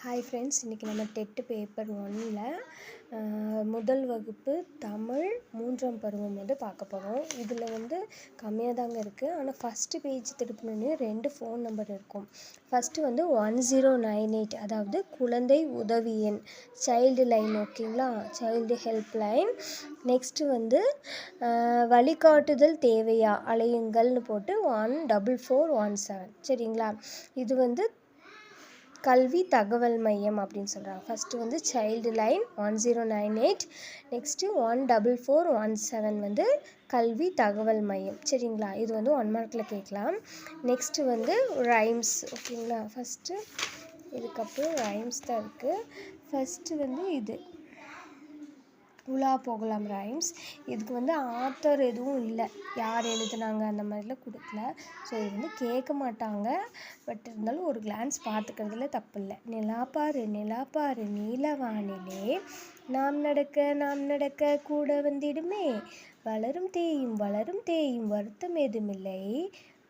Hi friends, இன்றைக்கி நம்ம TET paper 1ல் முதல் வகுப்பு தமிழ் 3ஆம் பருவம் பார்க்க போகிறோம். இதில் கம்மியாக தாங்க இருக்குது. ஆனால் ஃபஸ்ட்டு பேஜ் திருப்பினோடனே 2 ஃபோன் நம்பர் இருக்கும். ஃபஸ்ட்டு 1098, அதாவது குழந்தை உதவி எண், சைல்டு லைன். ஓகேங்களா, சைல்டு ஹெல்ப் லைன். நெக்ஸ்ட்டு வழிகாட்டுதல் தேவையா அலையுங்கள்னு போட்டு 14417. சரிங்களா, இது கல்வி தகவல் மையம் அப்படின்னு சொல்கிறாங்க. ஃபஸ்ட்டு சைல்டு லைன் 1098, நெக்ஸ்ட்டு 14417 கல்வி தகவல் மையம். சரிங்களா, இது 1 மார்க்கில் கேட்கலாம். Next rhymes. ஓகேங்களா, ஃபஸ்ட்டு இதுக்கப்புறம் ரைம்ஸ் தான் இருக்குது. ஃபஸ்ட்டு இது உலா போகலாம் ரைம்ஸ். இதுக்கு ஆத்தர் எதுவும் இல்லை, யார் எழுதுனாங்க அந்த மாதிரிலாம் கொடுக்கல. ஸோ இது கேட்க மாட்டாங்க. பட் இருந்தாலும் ஒரு கிளான்ஸ் பார்த்துக்கிறதுல தப்பு இல்லை. நிலாப்பாரு நிலாப்பாரு நீலவானிலே நாம் நடக்க கூட வந்திடுமே, வளரும் தேயும் வருத்தம் ஏதுமில்லை,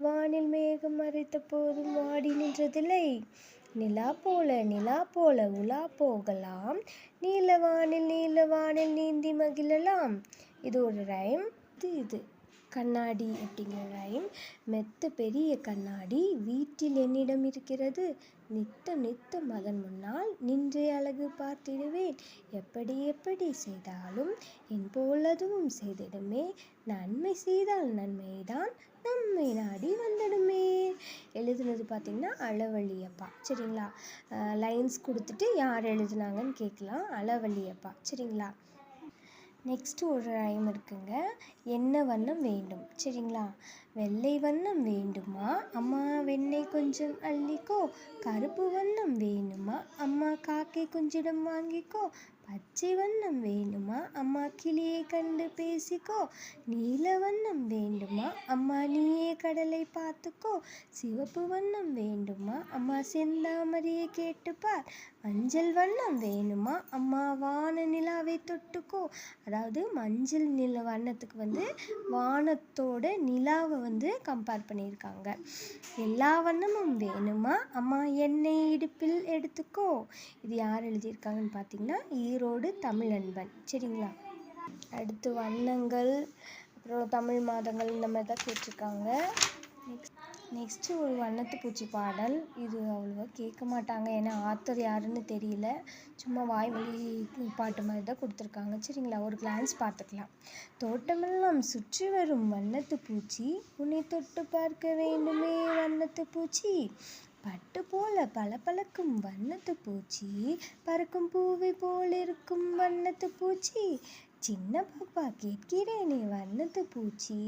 வானில் மேகம் மறைத்த போதும் வாடி நின்றதில்லை, நிலா போல உலா போகலாம், நீலவானில் நீந்தி மகிழலாம். இது ஒரு ரைம். இது கண்ணாடி அப்படிங்கிற ரைம். மெத்த பெரிய கண்ணாடி வீட்டில் என்னிடம் இருக்கிறது, நித்தம் அதன் முன்னால் நின்றே அழகு பார்த்திடுவேன், எப்படி செய்தாலும் என் போல் அதுவும் செய்திடுமே, நன்மை செய்தால் நன்மைதான் நம்மை நாடி வந்துடுமே. எழுதுனது பார்த்திங்கன்னா அளவள்ளியப்பா. சரிங்களா, லைன்ஸ் கொடுத்துட்டு யார் எழுதுனாங்கன்னு கேட்கலாம். அளவள்ளியப்பா. சரிங்களா, நெக்ஸ்ட்டு ஒரு ரைம் இருக்குங்க. என்ன வண்ணம் வேண்டும். சரிங்களா, வெள்ளை வண்ணம் வேண்டுமா அம்மா, வெண்ணெய் கொஞ்சம் அள்ளிக்கோ, கருப்பு வண்ணம் வேணுமா அம்மா, காக்கை கொஞ்சிடம் வாங்கிக்கோ, பச்சை வண்ணம் வேணுமா அம்மா, கிளியை கண்டு பேசிக்கோ, நீல வண்ணம் வேண்டுமா அம்மா, நீயே கடலை பார்த்துக்கோ, சிவப்பு வண்ணம் வேண்டுமா அம்மா, செந்தாமரையை கேட்டுப்பார், மஞ்சள் வண்ணம் வேணுமா அம்மா, வான நிலாவை தொட்டுக்கோ. அதாவது மஞ்சள் வண்ணத்துக்கு வானத்தோட நிலாவை கம்பேர் பண்ணியிருக்காங்க. எல்லா வண்ணமும் வேணுமா அம்மா, எண்ணெய் இடுப்பில் எடுத்துக்கோ. இது யார் எழுதியிருக்காங்கன்னு பார்த்தீங்கன்னா ஈரோடு தமிழன்பன். சரிங்களா, அடுத்து வண்ணங்கள், அப்புறம் தமிழ் மாதங்கள், இந்த மாதிரி தான் கேட்டிருக்காங்க. நெக்ஸ்ட்டு ஒரு வண்ணத்து பூச்சி பாடல். இது அவ்வளோவா கேட்க மாட்டாங்க, ஏன்னா ஆத்தர் யாருன்னு தெரியல. சும்மா வாய்மொழி பாட்டு மாதிரி தான் கொடுத்துருக்காங்க. சரிங்களா, ஒரு கிளான்ஸ் பார்த்துக்கலாம். தோட்டமெல்லாம் சுற்றி வரும் வண்ணத்து பூச்சி, உன்னை தொட்டு பார்க்க வேண்டுமே வண்ணத்து பூச்சி, பட்டு போல பளபளக்கும் வண்ணத்து பூச்சி, பறக்கும் பூவை போல் இருக்கும் வண்ணத்து பூச்சி, சின்ன பாப்பா கேட்கிறேனே வண்ணத்து பூச்சி,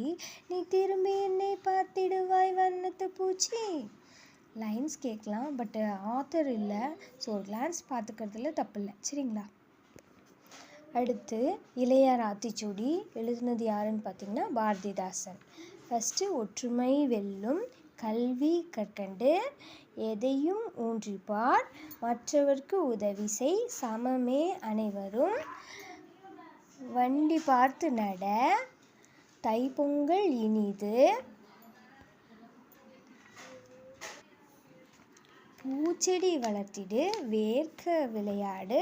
நீ திரும்பி என்னை பார்த்திடுவாய் வண்ணத்து பூச்சி. லைன்ஸ் கேட்கலாம், பட் ஆத்தர் இல்லை. ஸோ ஒரு கிளான்ஸ் பார்த்துக்கிறதுல தப்பு இல்லை. சரிங்களா, அடுத்து இளையார் ஆத்திச்சூடி. எழுதுனது யாருன்னு பார்த்தீங்கன்னா பாரதிதாசன். ஃபஸ்ட்டு ஒற்றுமை வெல்லும், கல்வி கற்கண்டு, எதையும் ஊன்றிப்பார், மற்றவர்க்கு உதவி செய், சமமே அனைவரும், வண்டி பார்த்து நட, தைப்பொங்கல் இனிது, பூச்செடி வளர்த்திடு, வேர்க்க விளையாடு,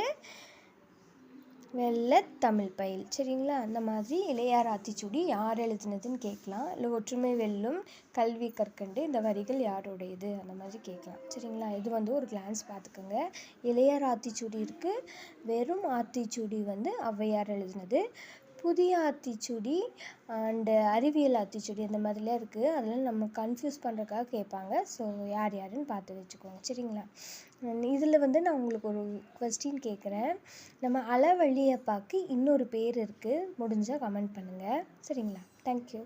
வெள்ளத் தமிழ் பயில். சரிங்களா, அந்த மாதிரி இளையார் ஆத்திச்சூடி யார் எழுதுனதுன்னு கேட்கலாம். இல்லை ஒற்றுமை வெல்லும், கல்வி கற்கண்டு, இந்த வரிகள் யாருடையது அந்த மாதிரி கேட்கலாம். சரிங்களா, இது ஒரு கிளான்ஸ் பார்த்துக்கோங்க. இளையார் ஆத்திச்சூடி இருக்குது, வெறும் ஆத்திச்சூடி ஔவையார் எழுதுனது, புதிய ஆத்திச்சூடி அண்டு அறிவியல் ஆத்திச்சூடி அந்த மாதிரிலாம் இருக்குது. அதெல்லாம் நம்ம கன்ஃபியூஸ் பண்ணுறதுக்காக கேட்பாங்க. ஸோ யாருன்னு பார்த்து வச்சுக்கோங்க. சரிங்களா, இதில் நான் உங்களுக்கு ஒரு கொஸ்டின் கேட்குறேன். நம்ம அளவள்ளியப்பாக்கு இன்னொரு பேர் இருக்குது, முடிஞ்சால் கமெண்ட் பண்ணுங்கள். சரிங்களா, தேங்க்யூ.